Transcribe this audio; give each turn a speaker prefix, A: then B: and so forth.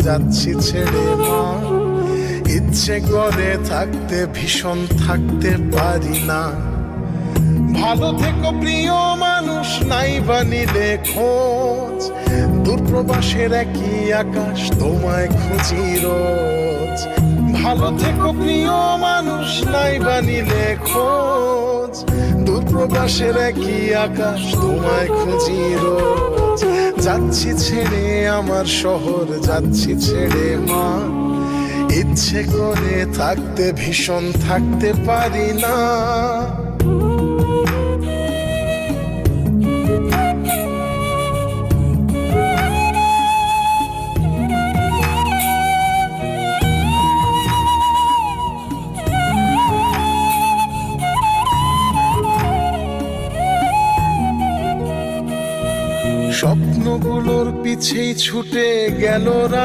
A: যাচ্ছি ছেড়ে মা, ইচ্ছে করে থাকতে ভীষণ থাকতে পারি না। ভালো থেকো প্রিয় মানুষ, নাই বানিলে খোঁজ, দূরপ্রবাসের একই আকাশ তোমায় খুঁজি রোজ। ভালো থেকো প্রিয় মানুষ, নাই বানিলে খোঁজ, দূরপ্রবাসের একই আকাশ তোমায় খুঁজি রোজ। যাচ্ছি ছেড়ে আমার শহর, যাচ্ছি ছেড়ে মা, ইচ্ছে করে থাকতে ভীষণ থাকতে পারি না। স্বপ্নগুলোর পিছেই ছুটে গেল